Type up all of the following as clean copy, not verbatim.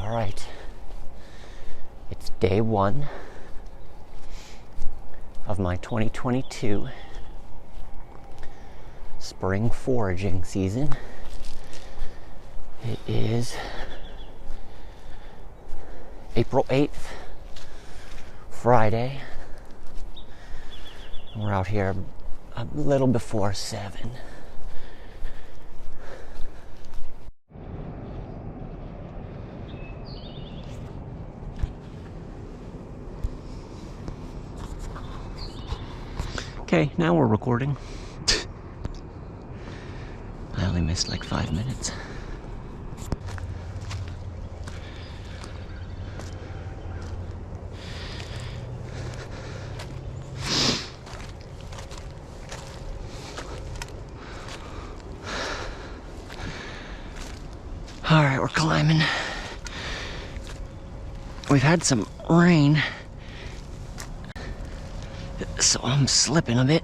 All right, it's day one of my 2022 spring foraging season. It is April 8th, Friday. We're out here a little before 7. Okay, now we're recording. I only missed like 5 minutes. All right, we're climbing. We've had some rain, so I'm slipping a bit.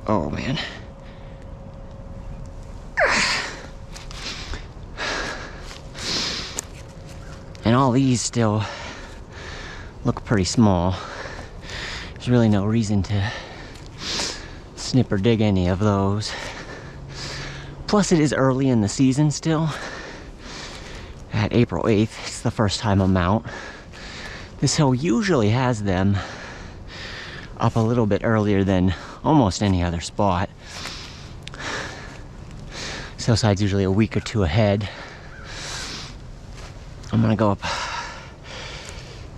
Oh man. And all these still look pretty small. There's really no reason to snip or dig any of those. Plus it is early in the season still. At April 8th, it's the first time I'm out. This hill usually has them up a little bit earlier than almost any other spot. This hillside's usually a week or two ahead. I'm gonna go up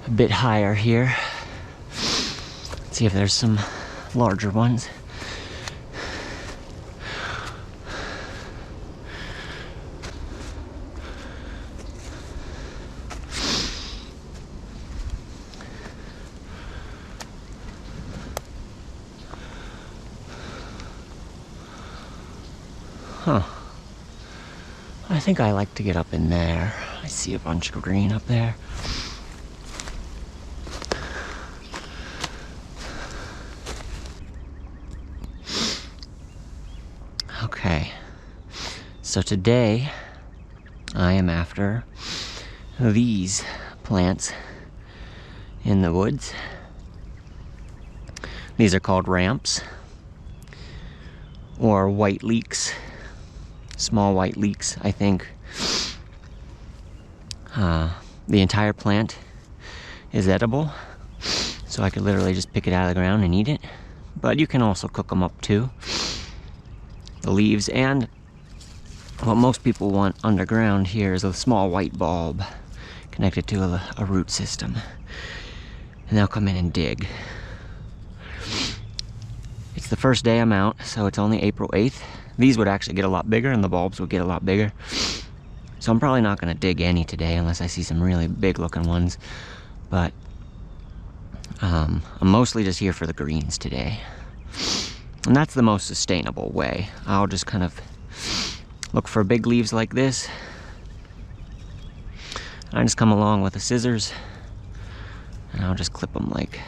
a bit higher here. See if there's some larger ones. Huh. I think I like to get up in there. I see a bunch of green up there. Okay. So today I am after these plants in the woods. These are called ramps or white leeks. Small white leeks, I think. The entire plant is edible, so I could literally just pick it out of the ground and eat it. But you can also cook them up too. The leaves, and what most people want underground here is a small white bulb connected to a root system. And they'll come in and dig. It's the first day I'm out, so it's only April 8th. These would actually get a lot bigger and the bulbs would get a lot bigger. So I'm probably not gonna dig any today unless I see some really big looking ones. But I'm mostly just here for the greens today. And that's the most sustainable way. I'll just kind of look for big leaves like this. I just come along with the scissors and I'll just clip them like,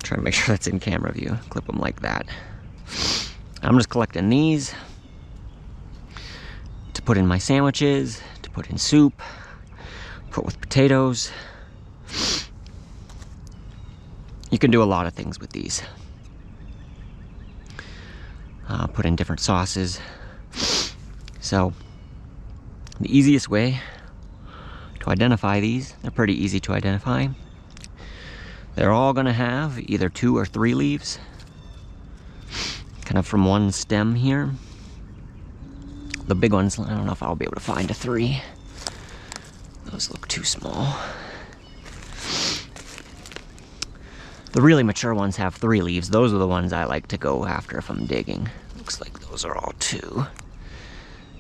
try to make sure that's in camera view, clip them like that. I'm just collecting these to put in my sandwiches, to put in soup, put with potatoes. You can do a lot of things with these. Put in different sauces. So the easiest way to identify these, they're pretty easy to identify. They're all gonna have either 2 or 3 leaves, kind of from one stem here. The big ones, I don't know if I'll be able to find a 3. Those look too small. The really mature ones have 3 leaves. Those are the ones I like to go after if I'm digging. Looks like those are all 2.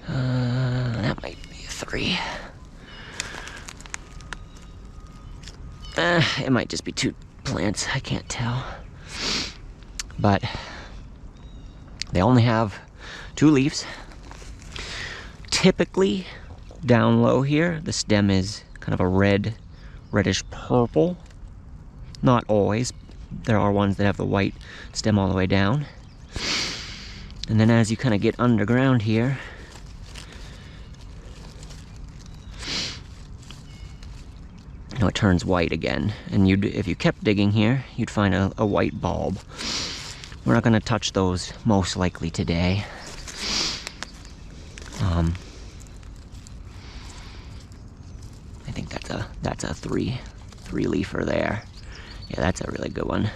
That might be a 3. It might just be 2 plants, I can't tell. But they only have 2 leaves. Typically, down low here, the stem is kind of a reddish purple. Not always. There are ones that have the white stem all the way down. And then as you kind of get underground here, it turns white again. And if you kept digging here, you'd find a white bulb. We're not going to touch those most likely today. I think that's a three leafer there. Yeah, that's a really good one.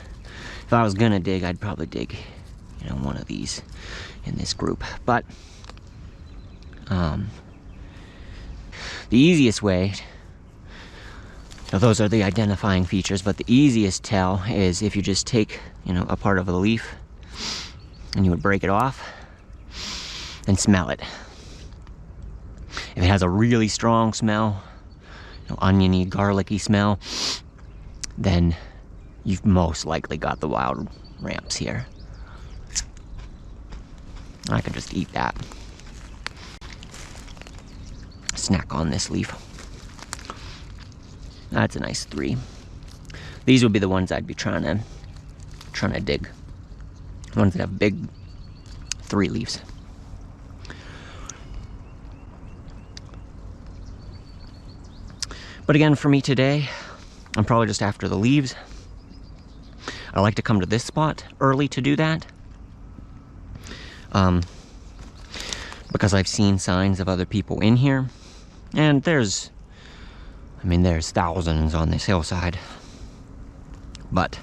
If I was gonna dig, I'd probably dig, one of these in this group. But the easiest way, now those are the identifying features, but the easiest tell is if you just take, a part of a leaf and you would break it off and smell it. If it has a really strong smell, oniony, garlicky smell, then you've most likely got the wild ramps here. I could just eat that. Snack on this leaf. That's a nice 3. These would be the ones I'd be trying to dig. The ones that have big 3 leaves. But again, for me today, I'm probably just after the leaves. I like to come to this spot early to do that. Because I've seen signs of other people in here. And there's thousands on this hillside. But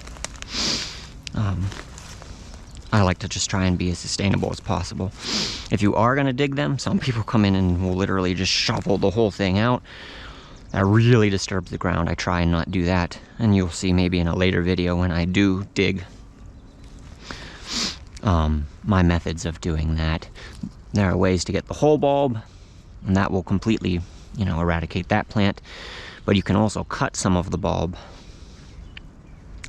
I like to just try and be as sustainable as possible. If you are gonna dig them, some people come in and will literally just shovel the whole thing out. That really disturbs the ground. I try and not do that. And you'll see maybe in a later video when I do dig my methods of doing that. There are ways to get the whole bulb, and that will completely, eradicate that plant. But you can also cut some of the bulb,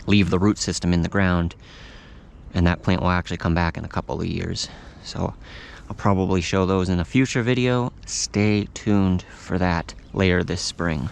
leave the root system in the ground, and that plant will actually come back in a couple of years. So I'll probably show those in a future video. Stay tuned for that later this spring.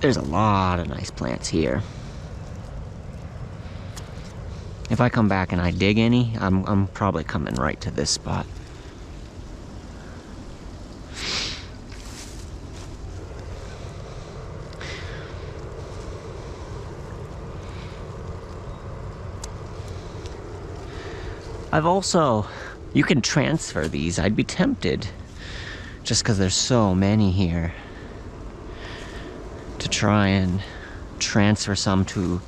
there's a lot of nice plants here. If I come back and I dig any, I'm probably coming right to this spot. I've also, you can transfer these. I'd be tempted, just because there's so many here, to try and transfer some to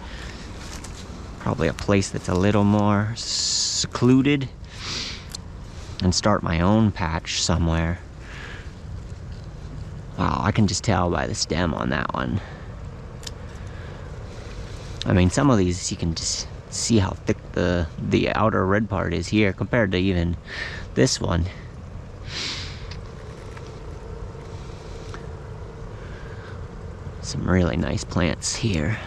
probably a place that's a little more secluded and start my own patch somewhere. Wow, I can just tell by the stem on that one. I mean, some of these you can just see how thick the outer red part is here compared to even this one. Some really nice plants here.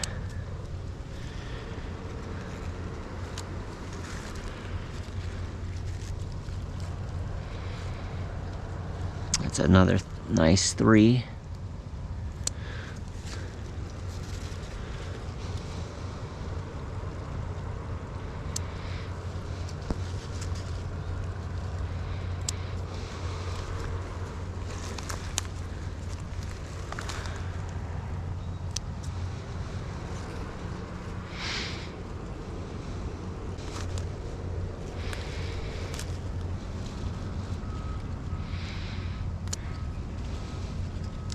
That's another nice 3.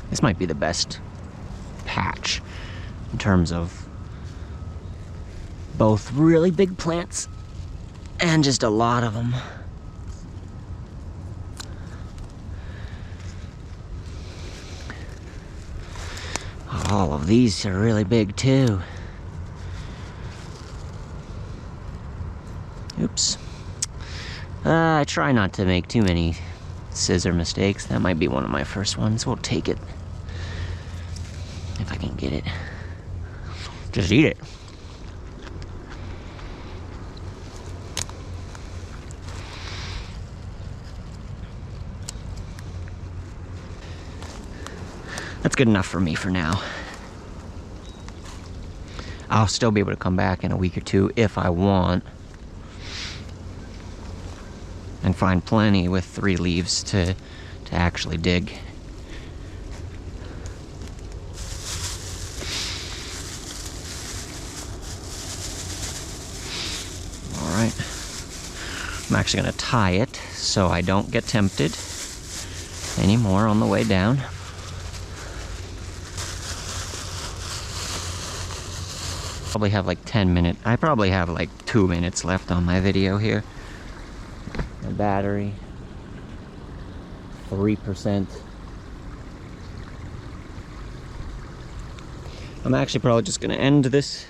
This might be the best patch in terms of both really big plants and just a lot of them. All of these are really big too. Oops. I try not to make too many scissor mistakes. That might be one of my first ones. We'll take it. If I can get it. Just eat it. That's good enough for me for now. I'll still be able to come back in a week or two if I want. And find plenty with 3 leaves to actually dig. Alright. I'm actually going to tie it so I don't get tempted anymore on the way down. Probably have like 10 minutes. I probably have like 2 minutes left on my video here. My battery, 3%. I'm actually probably just gonna end this.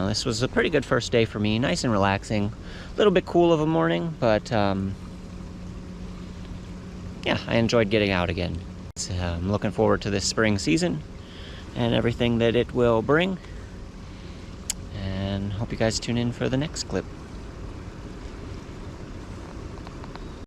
This was a pretty good first day for me. Nice and relaxing. A little bit cool of a morning, but yeah, I enjoyed getting out again. So, I'm looking forward to this spring season and everything that it will bring. And hope you guys tune in for the next clip.